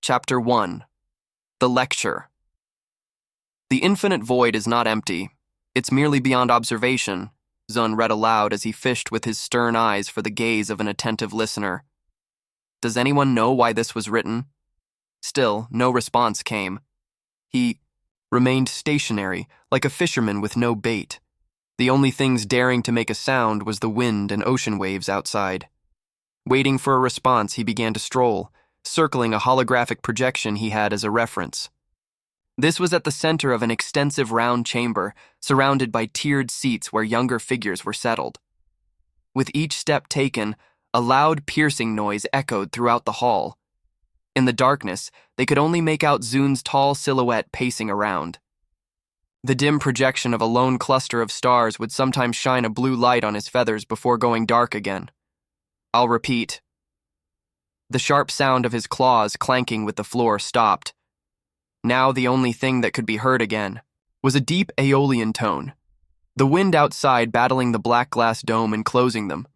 Chapter 1 The Lecture. The infinite void is not empty. It's merely beyond observation, Zun read aloud as he fished with his stern eyes for the gaze of an attentive listener. Does anyone know why this was written? Still, no response came. He remained stationary, like a fisherman with no bait. The only things daring to make a sound was the wind and ocean waves outside. Waiting for a response, he began to stroll, circling a holographic projection he had as a reference. This was at the center of an extensive round chamber, surrounded by tiered seats where younger figures were settled. With each step taken, a loud, piercing noise echoed throughout the hall. In the darkness, they could only make out Zun's tall silhouette pacing around. The dim projection of a lone cluster of stars would sometimes shine a blue light on his feathers before going dark again. I'll repeat. The sharp sound of his claws clanking with the floor stopped. Now the only thing that could be heard again was a deep aeolian tone, the wind outside battling the black glass dome and closing them.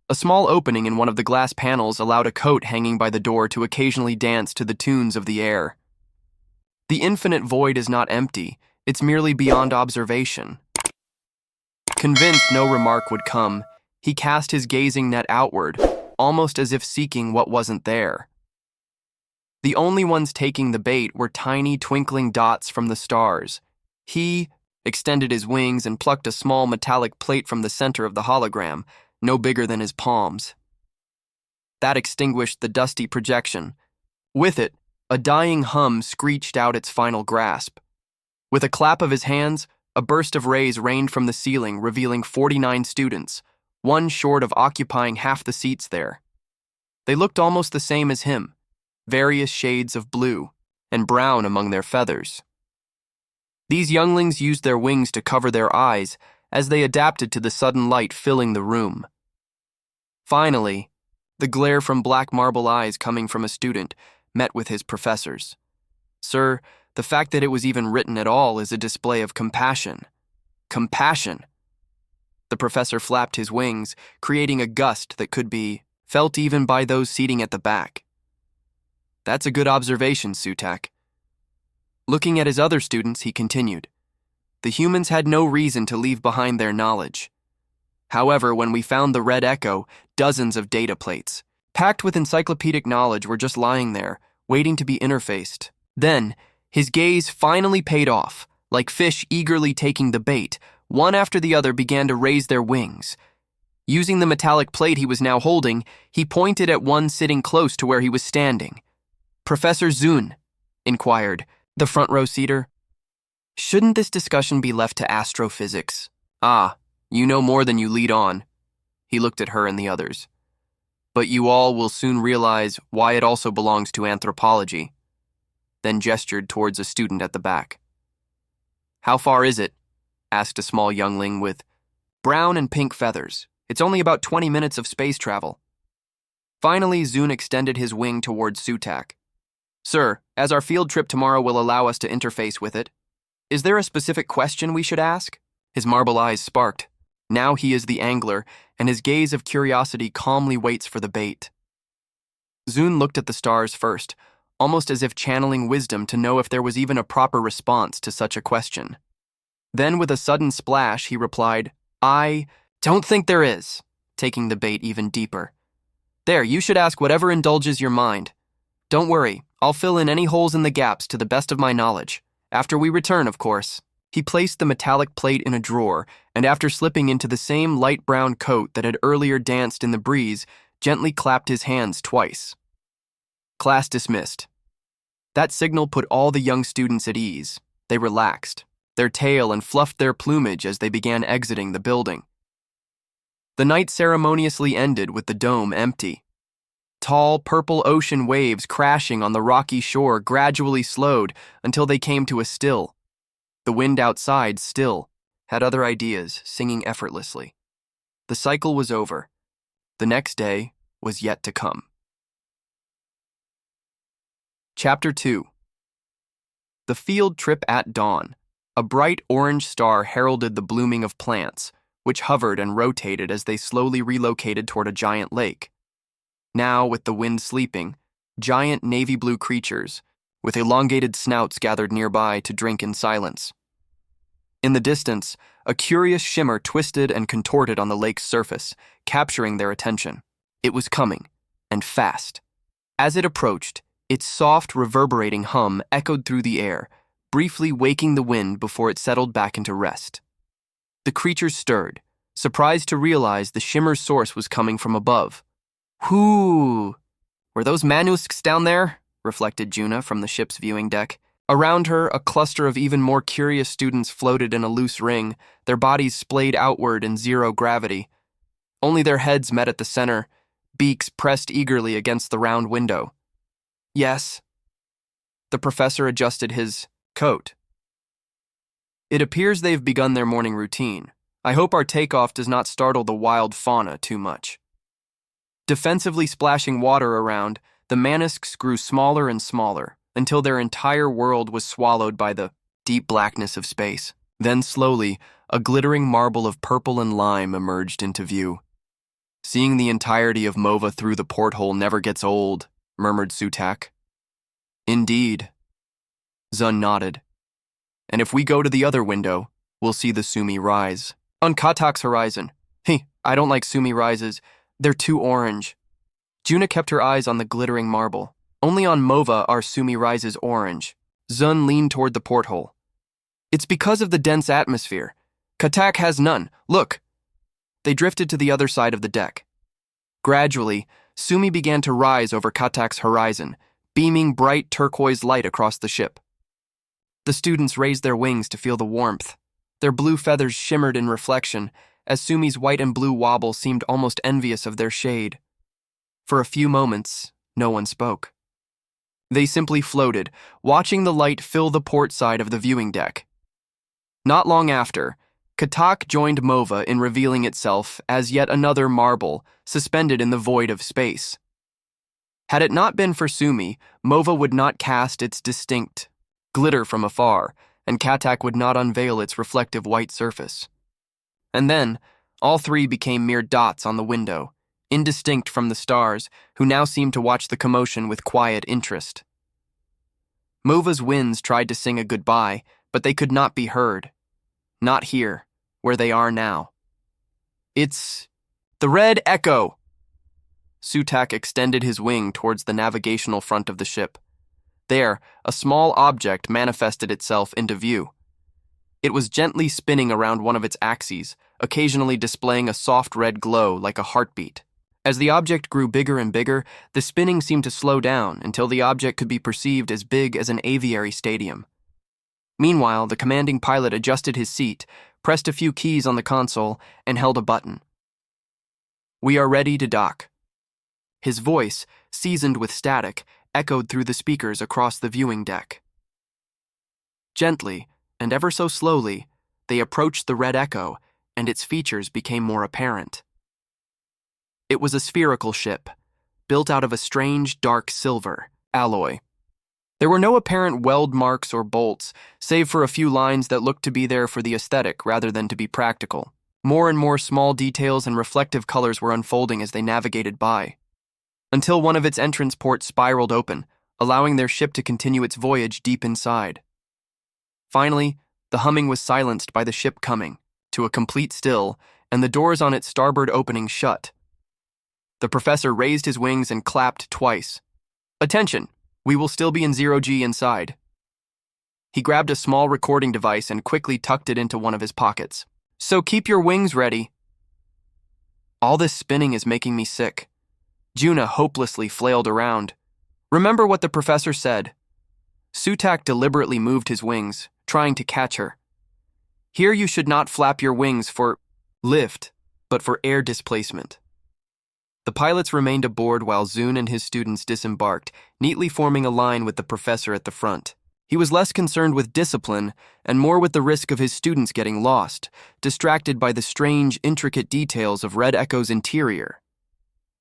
A small opening in one of the glass panels allowed a coat hanging by the door to occasionally dance to the tunes of the air. The infinite void is not empty, it's merely beyond observation. Convinced no remark would come, he cast his gazing net outward, almost as if seeking what wasn't there. The only ones taking the bait were tiny twinkling dots from the stars. He extended his wings and plucked a small metallic plate from the center of the hologram, no bigger than his palms. That extinguished the dusty projection. With it, a dying hum screeched out its final grasp. With a clap of his hands, a burst of rays rained from the ceiling, revealing 49 students, one short of occupying half the seats there. They looked almost the same as him, various shades of blue and brown among their feathers. These younglings used their wings to cover their eyes as they adapted to the sudden light filling the room. Finally, the glare from black marble eyes coming from a student met with his professors. Sir, the fact that it was even written at all is a display of compassion. Compassion! The professor flapped his wings, creating a gust that could be felt even by those seating at the back. That's a good observation, Sutak. Looking at his other students, he continued. The humans had no reason to leave behind their knowledge. However, when we found the Red Echo, dozens of data plates, packed with encyclopedic knowledge, were just lying there, waiting to be interfaced. Then, his gaze finally paid off. Like fish eagerly taking the bait, one after the other began to raise their wings. Using the metallic plate he was now holding, he pointed at one sitting close to where he was standing. Professor Zun, inquired, the front row seater. Shouldn't this discussion be left to astrophysics? Ah, you know more than you lead on. He looked at her and the others. But you all will soon realize why it also belongs to anthropology. Then gestured towards a student at the back. How far is it? Asked a small youngling with brown and pink feathers. It's only about 20 minutes of space travel. Finally, Zun extended his wing towards Sutak. Sir, as our field trip tomorrow will allow us to interface with it, is there a specific question we should ask? His marble eyes sparked. Now he is the angler, and his gaze of curiosity calmly waits for the bait. Zun looked at the stars first, almost as if channeling wisdom to know if there was even a proper response to such a question. Then, with a sudden splash, he replied, I don't think there is, taking the bait even deeper. There, you should ask whatever indulges your mind. Don't worry, I'll fill in any holes in the gaps to the best of my knowledge. After we return, of course. He placed the metallic plate in a drawer, and after slipping into the same light brown coat that had earlier danced in the breeze, gently clapped his hands twice. Class dismissed. That signal put all the young students at ease. They relaxed their tail and fluffed their plumage as they began exiting the building. The night ceremoniously ended with the dome empty. Tall, purple ocean waves crashing on the rocky shore gradually slowed until they came to a still. The wind outside, still, had other ideas, singing effortlessly. The cycle was over. The next day was yet to come. Chapter 2. The field trip at dawn. A bright orange star heralded the blooming of plants, which hovered and rotated as they slowly relocated toward a giant lake. Now, with the wind sleeping, giant navy blue creatures, with elongated snouts gathered nearby to drink in silence. In the distance, a curious shimmer twisted and contorted on the lake's surface, capturing their attention. It was coming, and fast. As it approached, its soft, reverberating hum echoed through the air, briefly waking the wind before it settled back into rest. The creatures stirred, surprised to realize the shimmer's source was coming from above. Whoo! Were those manusks down there? Reflected Juna from the ship's viewing deck. Around her, a cluster of even more curious students floated in a loose ring, their bodies splayed outward in zero gravity. Only their heads met at the center, beaks pressed eagerly against the round window. Yes. The professor adjusted his coat. It appears they've begun their morning routine. I hope our takeoff does not startle the wild fauna too much. Defensively splashing water around, the manusks grew smaller and smaller, until their entire world was swallowed by the deep blackness of space. Then slowly, a glittering marble of purple and lime emerged into view. Seeing the entirety of Mova through the porthole never gets old, murmured Sutak. Indeed. Zun nodded. And if we go to the other window, we'll see the Sumi rise. On Katak's horizon. Hey, I don't like Sumi rises. They're too orange. Juna kept her eyes on the glittering marble. Only on Mova are Sumi rises orange. Zun leaned toward the porthole. It's because of the dense atmosphere. Katak has none. Look. They drifted to the other side of the deck. Gradually, Sumi began to rise over Katak's horizon, beaming bright turquoise light across the ship. The students raised their wings to feel the warmth. Their blue feathers shimmered in reflection, as Sumi's white and blue wobble seemed almost envious of their shade. For a few moments, no one spoke. They simply floated, watching the light fill the port side of the viewing deck. Not long after, Katak joined Mova in revealing itself as yet another marble suspended in the void of space. Had it not been for Sumi, Mova would not cast its distinct glitter from afar, and Katak would not unveil its reflective white surface. And then, all three became mere dots on the window, indistinct from the stars, who now seemed to watch the commotion with quiet interest. Mova's winds tried to sing a goodbye, but they could not be heard. Not here, where they are now. It's the Red Echo! Sutak extended his wing towards the navigational front of the ship. There, a small object manifested itself into view. It was gently spinning around one of its axes, occasionally displaying a soft red glow like a heartbeat. As the object grew bigger and bigger, the spinning seemed to slow down until the object could be perceived as big as an aviary stadium. Meanwhile, the commanding pilot adjusted his seat, pressed a few keys on the console, and held a button. We are ready to dock. His voice, seasoned with static, echoed through the speakers across the viewing deck. Gently, and ever so slowly, they approached the Red Echo, and its features became more apparent. It was a spherical ship, built out of a strange dark silver alloy. There were no apparent weld marks or bolts, save for a few lines that looked to be there for the aesthetic rather than to be practical. More and more small details and reflective colors were unfolding as they navigated by, until one of its entrance ports spiraled open, allowing their ship to continue its voyage deep inside. Finally, the humming was silenced by the ship coming to a complete still, and the doors on its starboard opening shut. The professor raised his wings and clapped twice. Attention! We will still be in 0G inside. He grabbed a small recording device and quickly tucked it into one of his pockets. So keep your wings ready. All this spinning is making me sick. Juna hopelessly flailed around. Remember what the professor said. Sutak deliberately moved his wings, trying to catch her. Here you should not flap your wings for lift, but for air displacement. The pilots remained aboard while Zun and his students disembarked, neatly forming a line with the professor at the front. He was less concerned with discipline and more with the risk of his students getting lost, distracted by the strange, intricate details of Red Echo's interior.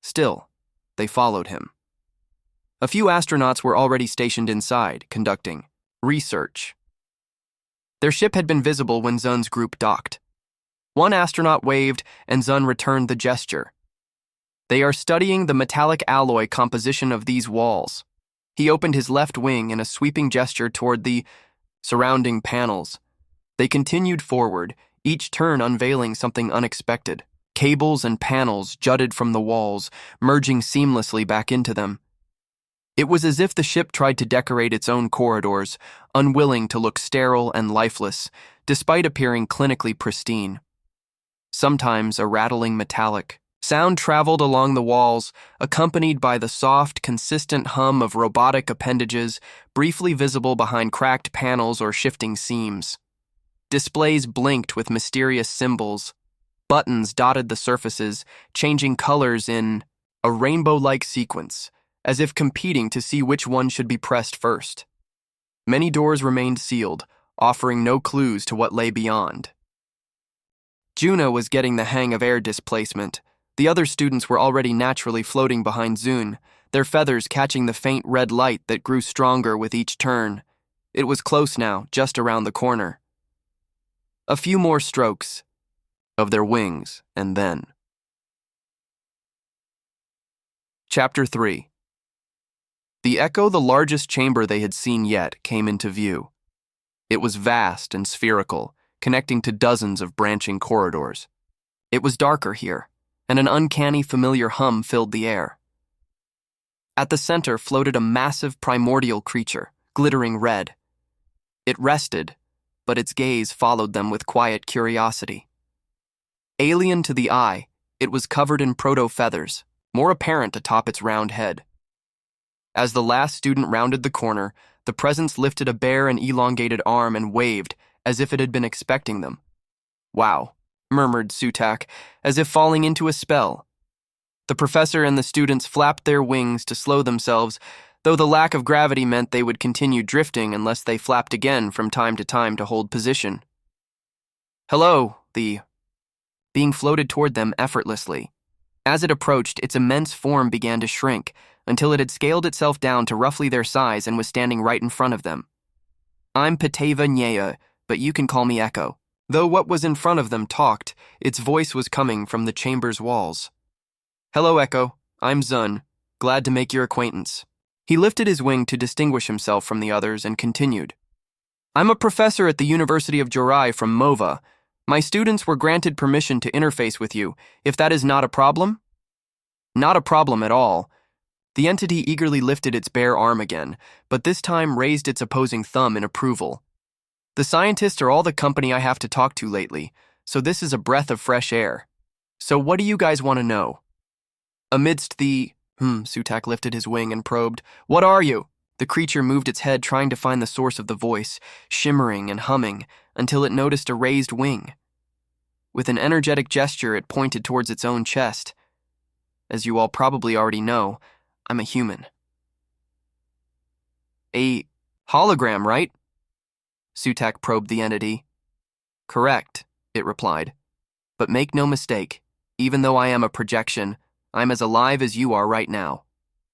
Still, they followed him. A few astronauts were already stationed inside, conducting research. Their ship had been visible when Zun's group docked. One astronaut waved, and Zun returned the gesture. They are studying the metallic alloy composition of these walls. He opened his left wing in a sweeping gesture toward the surrounding panels. They continued forward, each turn unveiling something unexpected. Cables and panels jutted from the walls, merging seamlessly back into them. It was as if the ship tried to decorate its own corridors, unwilling to look sterile and lifeless, despite appearing clinically pristine. Sometimes a rattling metallic sound traveled along the walls, accompanied by the soft, consistent hum of robotic appendages briefly visible behind cracked panels or shifting seams. Displays blinked with mysterious symbols. Buttons dotted the surfaces, changing colors in a rainbow-like sequence, as if competing to see which one should be pressed first. Many doors remained sealed, offering no clues to what lay beyond. Juna was getting the hang of air displacement. The other students were already naturally floating behind Zun, their feathers catching the faint red light that grew stronger with each turn. It was close now, just around the corner. A few more strokes of their wings, and then. Chapter 3. The Echo, the largest chamber they had seen yet, came into view. It was vast and spherical, connecting to dozens of branching corridors. It was darker here, and an uncanny familiar hum filled the air. At the center floated a massive primordial creature, glittering red. It rested, but its gaze followed them with quiet curiosity. Alien to the eye, it was covered in proto-feathers, more apparent atop its round head. As the last student rounded the corner, the presence lifted a bare and elongated arm and waved, as if it had been expecting them. "Wow," murmured Sutak, as if falling into a spell. The professor and the students flapped their wings to slow themselves, though the lack of gravity meant they would continue drifting unless they flapped again from time to time to hold position. "Hello," the being floated toward them effortlessly. As it approached, its immense form began to shrink, until it had scaled itself down to roughly their size and was standing right in front of them. "I'm Pateva Nyea, but you can call me Echo." Though what was in front of them talked, its voice was coming from the chamber's walls. "Hello, Echo. I'm Zun. Glad to make your acquaintance." He lifted his wing to distinguish himself from the others and continued. "I'm a professor at the University of Jorai from MOVA. My students were granted permission to interface with you, if that is not a problem?" "Not a problem at all." The entity eagerly lifted its bare arm again, but this time raised its opposing thumb in approval. "The scientists are all the company I have to talk to lately, so this is a breath of fresh air. So what do you guys want to know?" Amidst the, Sutak lifted his wing and probed, "What are you?" The creature moved its head trying to find the source of the voice, shimmering and humming, until it noticed a raised wing. With an energetic gesture, it pointed towards its own chest. "As you all probably already know, I'm a human." "A hologram, right?" Sutak probed the entity. "Correct," it replied. "But make no mistake, even though I am a projection, I'm as alive as you are right now,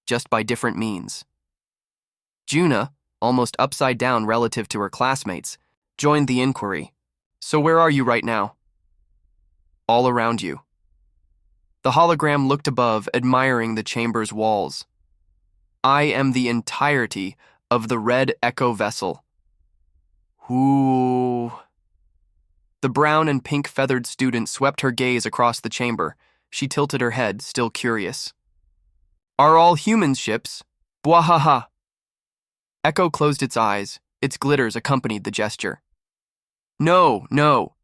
just by different means." Juna, almost upside down relative to her classmates, joined the inquiry. "So where are you right now?" "All around you." The hologram looked above, admiring the chamber's walls. "I am the entirety of the red Echo vessel." "Ooh." The brown and pink feathered student swept her gaze across the chamber. She tilted her head, still curious. "Are all humans ships? Bwahaha." Echo closed its eyes. Its glitters accompanied the gesture. No.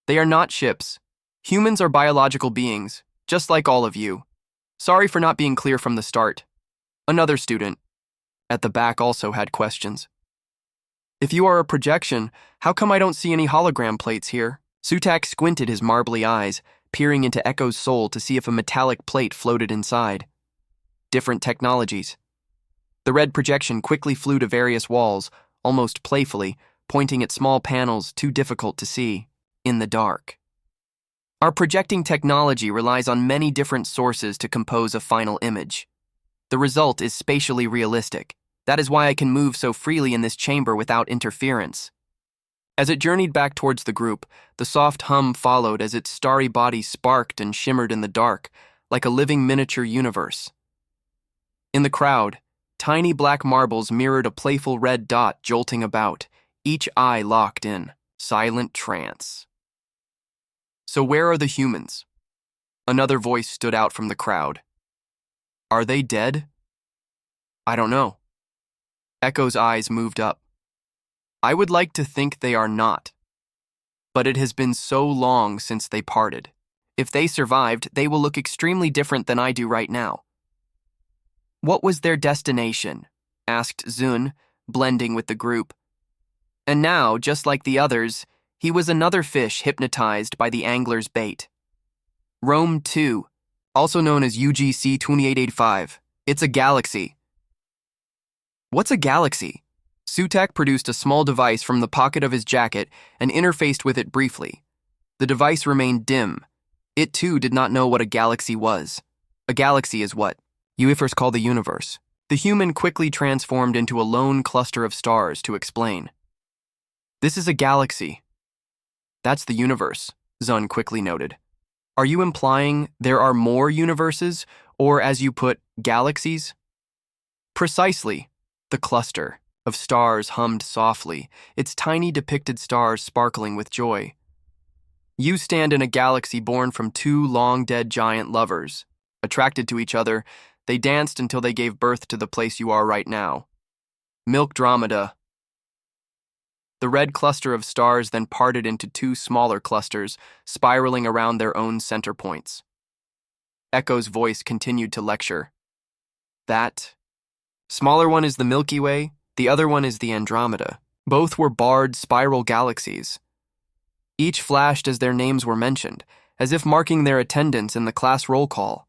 They are not ships. Humans are biological beings, just like all of you. Sorry for not being clear from the start." Another student at the back also had questions. "If you are a projection, how come I don't see any hologram plates here?" Sutak squinted his marbly eyes, peering into Echo's soul to see if a metallic plate floated inside. Different technologies. The red projection quickly flew to various walls, almost playfully, pointing at small panels too difficult to see, in the dark. "Our projecting technology relies on many different sources to compose a final image. The result is spatially realistic. That is why I can move so freely in this chamber without interference." As it journeyed back towards the group, the soft hum followed as its starry body sparked and shimmered in the dark, like a living miniature universe. In the crowd, Tiny black marbles mirrored a playful red dot jolting about, each eye locked in silent trance. So where are the humans? Another voice stood out from the crowd. Are they dead? I don't know. Echo's eyes moved up. I would like to think they are not. But it has been so long since they parted. If they survived, they will look extremely different than I do right now. What was their destination? Asked Zun, blending with the group. And now, just like the others, he was another fish hypnotized by the angler's bait. Rome 2, also known as UGC 2885. It's a galaxy. What's a galaxy? Sutak produced a small device from the pocket of his jacket and interfaced with it briefly. The device remained dim. It too did not know what a galaxy was. A galaxy is what UFOs call the universe. The human quickly transformed into a lone cluster of stars to explain. This is a galaxy. That's the universe, Zun quickly noted. Are you implying there are more universes, or as you put, galaxies? Precisely. The cluster of stars hummed softly, its tiny depicted stars sparkling with joy. You stand in a galaxy born from two long-dead giant lovers. Attracted to each other, they danced until they gave birth to the place you are right now. Milk Dromeda. The red cluster of stars then parted into two smaller clusters, spiraling around their own center points. Echo's voice continued to lecture. That smaller one is the Milky Way, the other one is the Andromeda. Both were barred spiral galaxies. Each flashed as their names were mentioned, as if marking their attendance in the class roll call.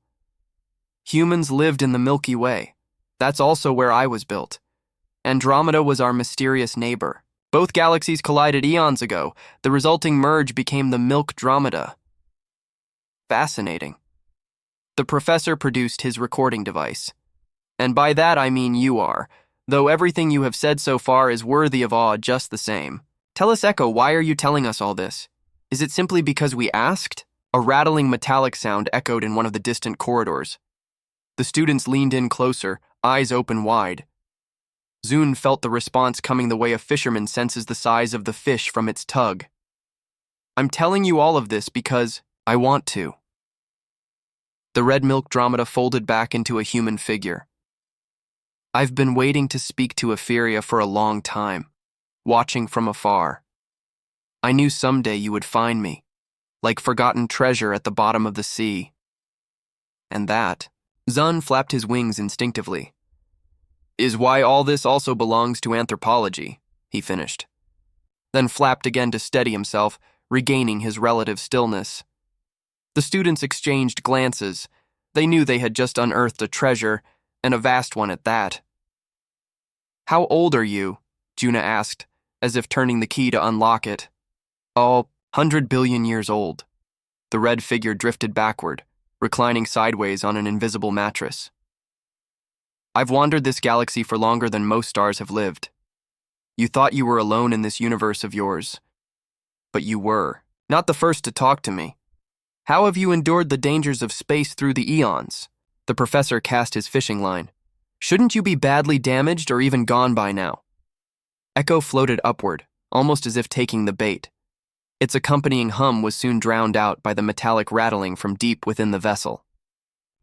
Humans lived in the Milky Way. That's also where I was built. Andromeda was our mysterious neighbor. Both galaxies collided eons ago. The resulting merge became the Milk Dromeda. Fascinating. The professor produced his recording device. And by that I mean you are, though everything you have said so far is worthy of awe just the same. Tell us, Echo, why are you telling us all this? Is it simply because we asked? A rattling metallic sound echoed in one of the distant corridors. The students leaned in closer, eyes open wide. Zun felt the response coming the way a fisherman senses the size of the fish from its tug. I'm telling you all of this because I want to. The red milk dromeda folded back into a human figure. I've been waiting to speak to Etheria for a long time, watching from afar. I knew someday you would find me, like forgotten treasure at the bottom of the sea. And that, Zun flapped his wings instinctively, is why all this also belongs to anthropology, he finished. Then flapped again to steady himself, regaining his relative stillness. The students exchanged glances. They knew they had just unearthed a treasure, and a vast one at that. How old are you? Juna asked, as if turning the key to unlock it. Oh, 100 billion years old. The red figure drifted backward, reclining sideways on an invisible mattress. I've wandered this galaxy for longer than most stars have lived. You thought you were alone in this universe of yours. But you were, not the first to talk to me. How have you endured the dangers of space through the eons? The professor cast his fishing line. Shouldn't you be badly damaged or even gone by now? Echo floated upward, almost as if taking the bait. Its accompanying hum was soon drowned out by the metallic rattling from deep within the vessel.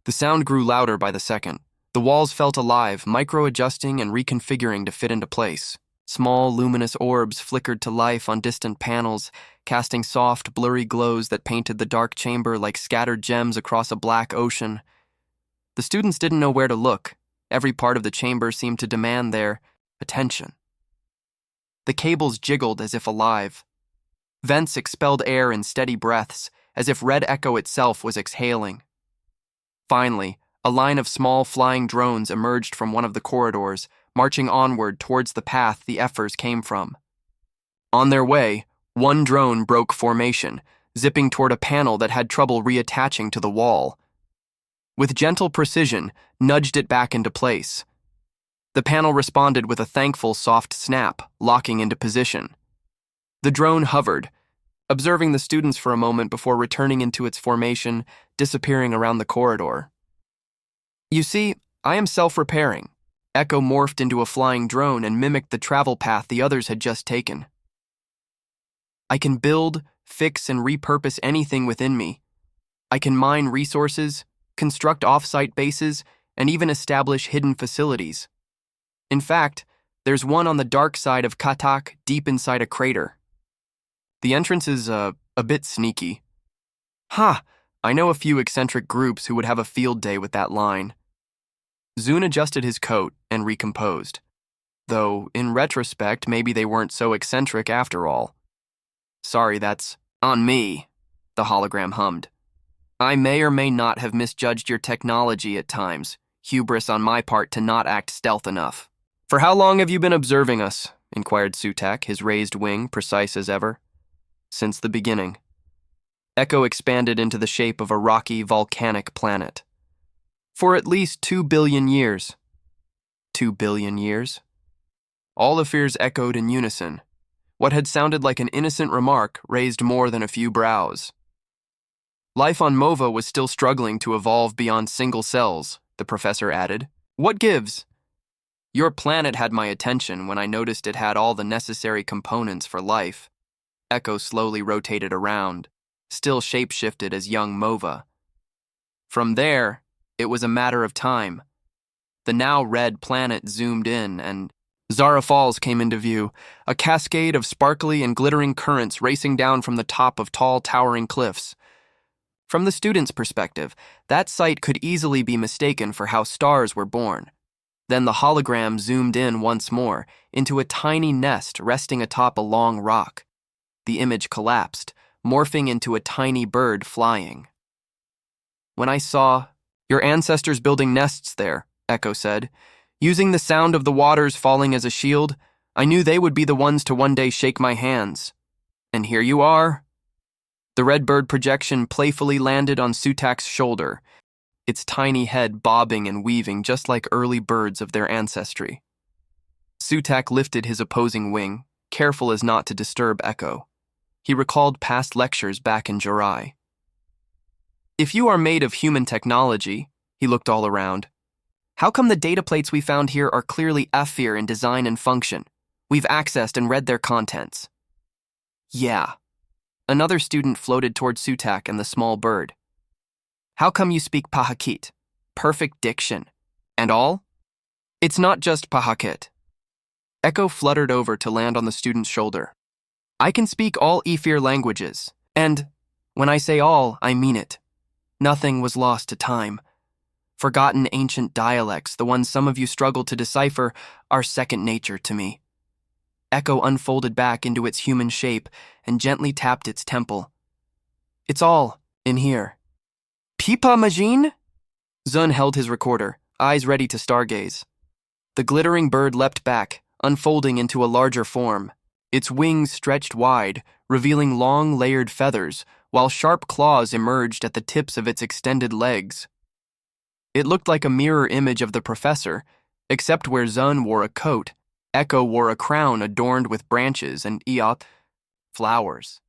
The sound grew louder by the second. The walls felt alive, micro-adjusting and reconfiguring to fit into place. Small, luminous orbs flickered to life on distant panels, casting soft, blurry glows that painted the dark chamber like scattered gems across a black ocean. The students didn't know where to look. Every part of the chamber seemed to demand their attention. The cables jiggled as if alive. Vents expelled air in steady breaths, as if Red Echo itself was exhaling. Finally, a line of small flying drones emerged from one of the corridors, marching onward towards the path the Effers came from. On their way, one drone broke formation, zipping toward a panel that had trouble reattaching to the wall. With gentle precision, nudged it back into place. The panel responded with a thankful soft snap, locking into position. The drone hovered, observing the students for a moment before returning into its formation, disappearing around the corridor. You see, I am self-repairing. Echo morphed into a flying drone and mimicked the travel path the others had just taken. I can build, fix, and repurpose anything within me. I can mine resources, construct off-site bases, and even establish hidden facilities. In fact, there's one on the dark side of Katak, deep inside a crater. The entrance is a bit sneaky. Ha! I know a few eccentric groups who would have a field day with that line. Zune adjusted his coat and recomposed. Though, in retrospect, maybe they weren't so eccentric after all. Sorry, that's on me, the hologram hummed. I may or may not have misjudged your technology at times. Hubris on my part to not act stealth enough. For how long have you been observing us? Inquired Sutak, his raised wing precise as ever. Since the beginning. Echo expanded into the shape of a rocky, volcanic planet. For at least 2 billion years. 2 billion years? All the fears echoed in unison. What had sounded like an innocent remark raised more than a few brows. Life on Mova was still struggling to evolve beyond single cells, the professor added. What gives? Your planet had my attention when I noticed it had all the necessary components for life. Echo slowly rotated around, still shapeshifted as young Mova. From there, it was a matter of time. The now red planet zoomed in and Zara Falls came into view, a cascade of sparkly and glittering currents racing down from the top of tall, towering cliffs. From the student's perspective, that sight could easily be mistaken for how stars were born. Then the hologram zoomed in once more, into a tiny nest resting atop a long rock. The image collapsed, morphing into a tiny bird flying. When I saw your ancestors building nests there, Echo said, using the sound of the waters falling as a shield, I knew they would be the ones to one day shake my hands. And here you are. The red bird projection playfully landed on Sutak's shoulder, its tiny head bobbing and weaving just like early birds of their ancestry. Sutak lifted his opposing wing, careful as not to disturb Echo. He recalled past lectures back in Jurai. If you are made of human technology, he looked all around, how come the data plates we found here are clearly HFY in design and function? We've accessed and read their contents. Yeah. Another student floated toward Sutak and the small bird. How come you speak Pahakit? Perfect diction. And all? It's not just Pahakit. Echo fluttered over to land on the student's shoulder. I can speak all HFY languages, and when I say all, I mean it. Nothing was lost to time. Forgotten ancient dialects, the ones some of you struggle to decipher, are second nature to me. Echo unfolded back into its human shape and gently tapped its temple. It's all in here. Pipa Majin? Zun held his recorder, eyes ready to stargaze. The glittering bird leapt back, unfolding into a larger form. Its wings stretched wide, revealing long, layered feathers, while sharp claws emerged at the tips of its extended legs. It looked like a mirror image of the professor, except where Zun wore a coat, Echo wore a crown adorned with branches and flowers.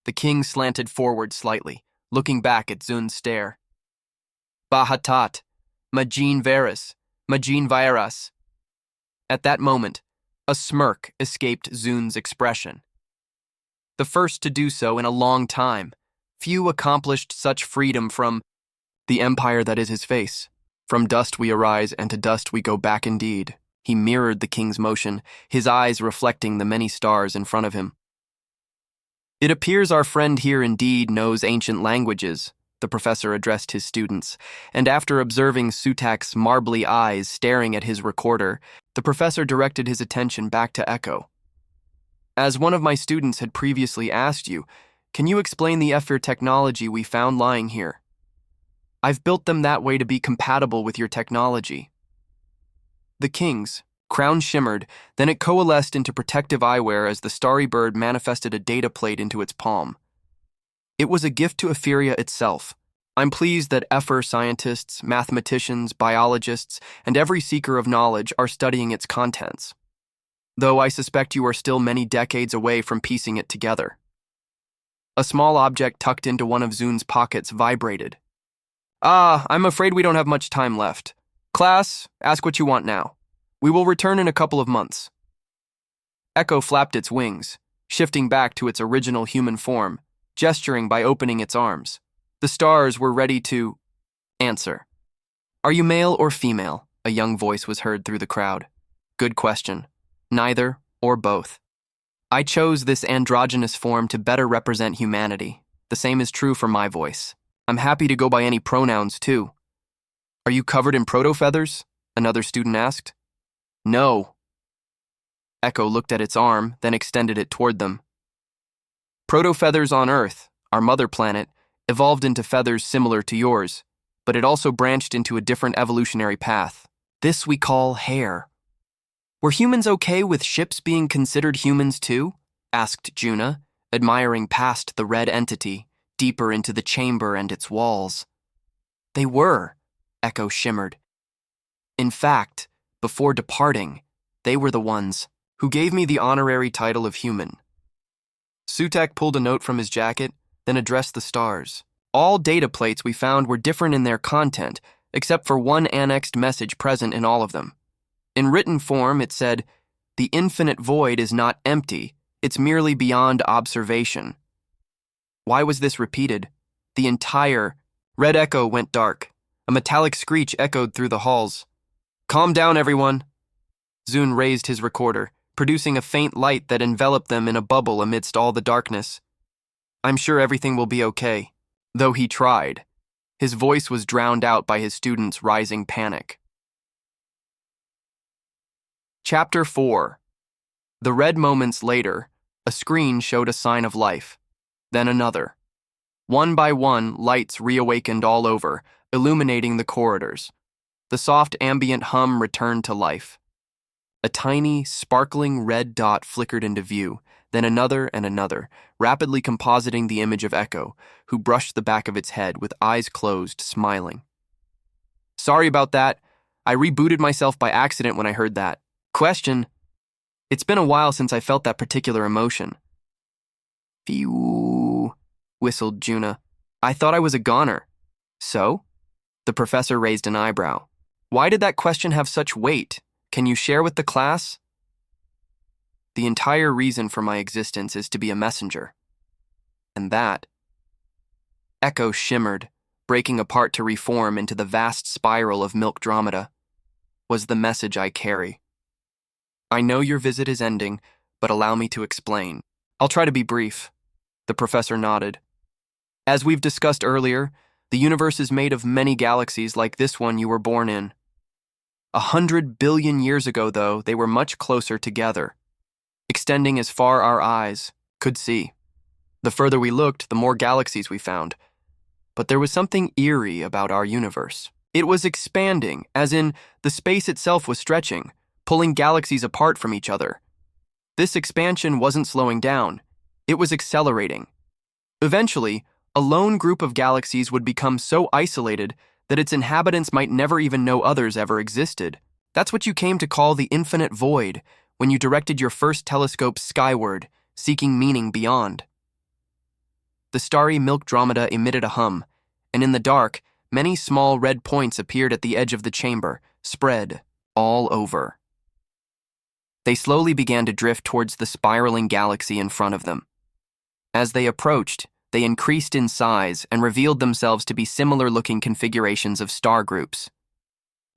The king slanted forward slightly, looking back at Zun's stare. Bahatat, Majin Veris, Majin Virus. At that moment, a smirk escaped Zun's expression. The first to do so in a long time, few accomplished such freedom from the empire that is his face. From dust we arise, and to dust we go back indeed. He mirrored the king's motion, his eyes reflecting the many stars in front of him. It appears our friend here indeed knows ancient languages, the professor addressed his students, and after observing Sutak's marbly eyes staring at his recorder, the professor directed his attention back to Echo. As one of my students had previously asked you, can you explain the HFY technology we found lying here? I've built them that way to be compatible with your technology. The king's crown shimmered, then it coalesced into protective eyewear as the starry bird manifested a data plate into its palm. It was a gift to Ephyria itself. I'm pleased that HFY scientists, mathematicians, biologists, and every seeker of knowledge are studying its contents. Though I suspect you are still many decades away from piecing it together. A small object tucked into one of Zun's pockets vibrated. I'm afraid we don't have much time left. Class, ask what you want now. We will return in a couple of months. Echo flapped its wings, shifting back to its original human form, gesturing by opening its arms. The stars were ready to answer. Are you male or female? A young voice was heard through the crowd. Good question. Neither or both. I chose this androgynous form to better represent humanity. The same is true for my voice. I'm happy to go by any pronouns, too. Are you covered in proto-feathers? Another student asked. No. Echo looked at its arm, then extended it toward them. Proto-feathers on Earth, our mother planet, evolved into feathers similar to yours, but it also branched into a different evolutionary path. This we call hair. Were humans okay with ships being considered humans too? Asked Juna, admiring past the red entity, deeper into the chamber and its walls. They were, Echo shimmered. In fact, before departing, they were the ones who gave me the honorary title of human. Sutak pulled a note from his jacket, then addressed the stars. All data plates we found were different in their content, except for one annexed message present in all of them. In written form, it said, "The infinite void is not empty, it's merely beyond observation." Why was this repeated? The entire red echo went dark. A metallic screech echoed through the halls. Calm down, everyone. Zune raised his recorder, producing a faint light that enveloped them in a bubble amidst all the darkness. I'm sure everything will be okay. Though he tried. His voice was drowned out by his students' rising panic. Chapter 4. The red moments later, a screen showed a sign of life. Then another. One by one, lights reawakened all over, illuminating the corridors. The soft ambient hum returned to life. A tiny, sparkling red dot flickered into view, then another and another, rapidly compositing the image of Echo, who brushed the back of its head with eyes closed, smiling. Sorry about that. I rebooted myself by accident when I heard that. Question. It's been a while since I felt that particular emotion. Phew, whistled Juna. I thought I was a goner. So? The professor raised an eyebrow. Why did that question have such weight? Can you share with the class? The entire reason for my existence is to be a messenger. And that. Echo shimmered, breaking apart to reform into the vast spiral of milk dromeda, was the message I carry. I know your visit is ending, but allow me to explain. I'll try to be brief. The professor nodded. As we've discussed earlier, the universe is made of many galaxies like this one you were born in. 100 billion years ago, though, they were much closer together, extending as far our eyes could see. The further we looked, the more galaxies we found. But there was something eerie about our universe. It was expanding, as in the space itself was stretching, pulling galaxies apart from each other. This expansion wasn't slowing down. It was accelerating. Eventually, a lone group of galaxies would become so isolated that its inhabitants might never even know others ever existed. That's what you came to call the infinite void when you directed your first telescope skyward, seeking meaning beyond. The starry milk dromeda emitted a hum, and in the dark, many small red points appeared at the edge of the chamber, spread all over. They slowly began to drift towards the spiraling galaxy in front of them. As they approached, they increased in size and revealed themselves to be similar-looking configurations of star groups.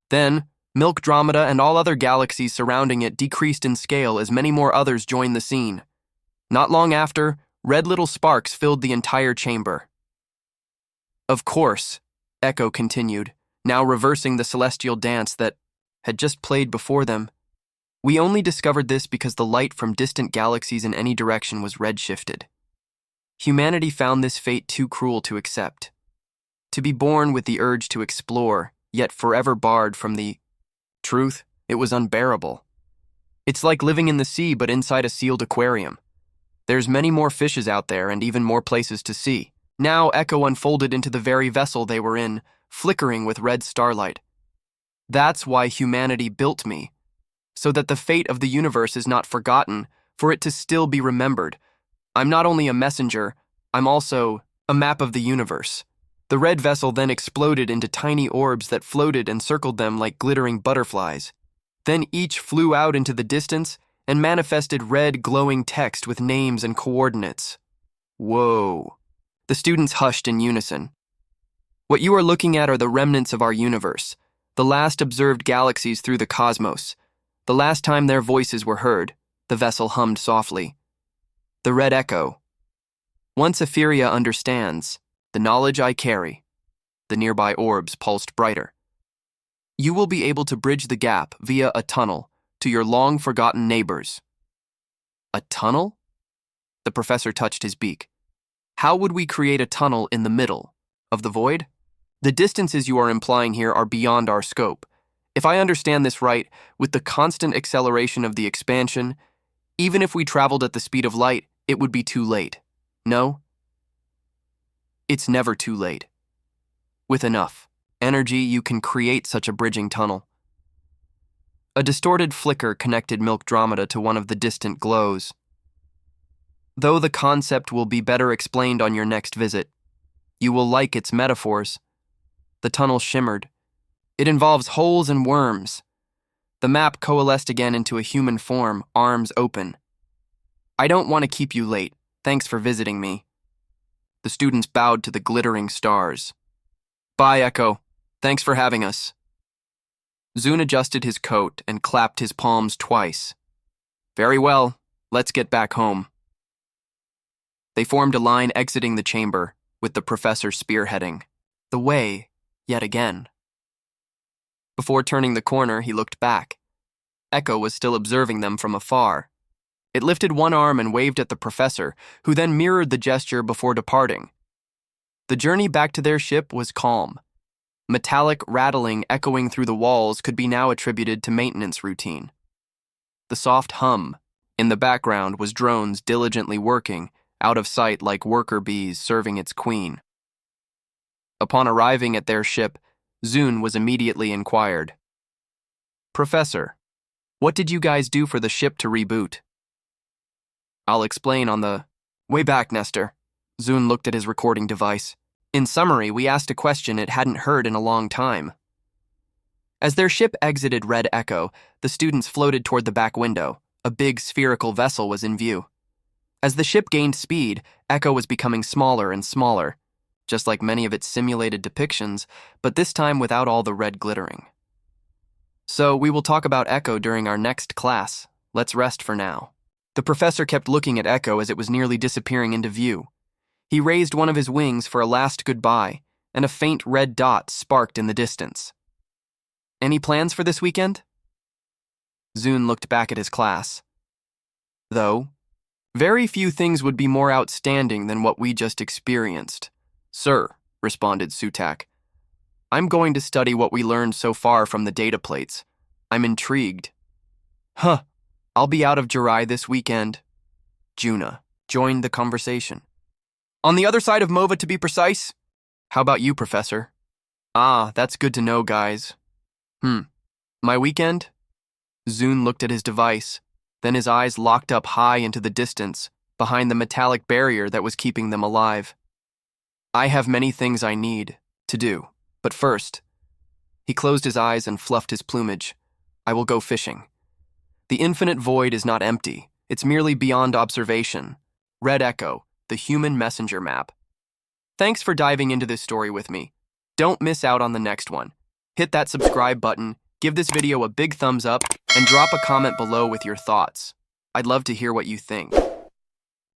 Then, Milk Dromeda and all other galaxies surrounding it decreased in scale as many more others joined the scene. Not long after, red little sparks filled the entire chamber. Of course, Echo continued, now reversing the celestial dance that had just played before them. We only discovered this because the light from distant galaxies in any direction was redshifted. Humanity found this fate too cruel to accept. To be born with the urge to explore, yet forever barred from the truth, it was unbearable. It's like living in the sea but inside a sealed aquarium. There's many more fishes out there and even more places to see. Now Echo unfolded into the very vessel they were in, flickering with red starlight. That's why humanity built me, so that the fate of the universe is not forgotten, for it to still be remembered. I'm not only a messenger, I'm also a map of the universe. The red vessel then exploded into tiny orbs that floated and circled them like glittering butterflies. Then each flew out into the distance and manifested red glowing text with names and coordinates. Whoa. The students hushed in unison. What you are looking at are the remnants of our universe, the last observed galaxies through the cosmos. The last time their voices were heard, the vessel hummed softly. The red echo. Once Etheria understands, the knowledge I carry. The nearby orbs pulsed brighter. You will be able to bridge the gap via a tunnel to your long-forgotten neighbors. A tunnel? The professor touched his beak. How would we create a tunnel in the middle of the void? The distances you are implying here are beyond our scope. If I understand this right, with the constant acceleration of the expansion, even if we traveled at the speed of light, it would be too late. No? It's never too late. With enough energy, you can create such a bridging tunnel. A distorted flicker connected Milkdromeda to one of the distant glows. Though the concept will be better explained on your next visit, you will like its metaphors. The tunnel shimmered. It involves holes and worms. The map coalesced again into a human form, arms open. I don't want to keep you late. Thanks for visiting me. The students bowed to the glittering stars. Bye, Echo. Thanks for having us. Zune adjusted his coat and clapped his palms twice. Very well. Let's get back home. They formed a line exiting the chamber, with the professor spearheading the way yet again. Before turning the corner, he looked back. Echo was still observing them from afar. It lifted one arm and waved at the professor, who then mirrored the gesture before departing. The journey back to their ship was calm. Metallic rattling echoing through the walls could be now attributed to maintenance routine. The soft hum in the background was drones diligently working, out of sight like worker bees serving its queen. Upon arriving at their ship, Zune was immediately inquired. Professor, what did you guys do for the ship to reboot? I'll explain on the way back, Nestor. Zune looked at his recording device. In summary, we asked a question it hadn't heard in a long time. As their ship exited Red Echo, the students floated toward the back window. A big spherical vessel was in view. As the ship gained speed, Echo was becoming smaller and smaller, just like many of its simulated depictions, but this time without all the red glittering. So we will talk about Echo during our next class. Let's rest for now. The professor kept looking at Echo as it was nearly disappearing into view. He raised one of his wings for a last goodbye, and a faint red dot sparked in the distance. Any plans for this weekend? Zune looked back at his class. Though, very few things would be more outstanding than what we just experienced. Sir, responded Sutak. I'm going to study what we learned so far from the data plates. I'm intrigued. Huh, I'll be out of Jirai this weekend. Juna joined the conversation. On the other side of Mova, to be precise. How about you, Professor? Ah, that's good to know, guys. My weekend? Zune looked at his device, then his eyes locked up high into the distance, behind the metallic barrier that was keeping them alive. I have many things I need to do, but first, he closed his eyes and fluffed his plumage. I will go fishing. The infinite void is not empty, it's merely beyond observation. Red Echo, the human messenger map. Thanks for diving into this story with me. Don't miss out on the next one. Hit that subscribe button, give this video a big thumbs up, and drop a comment below with your thoughts. I'd love to hear what you think.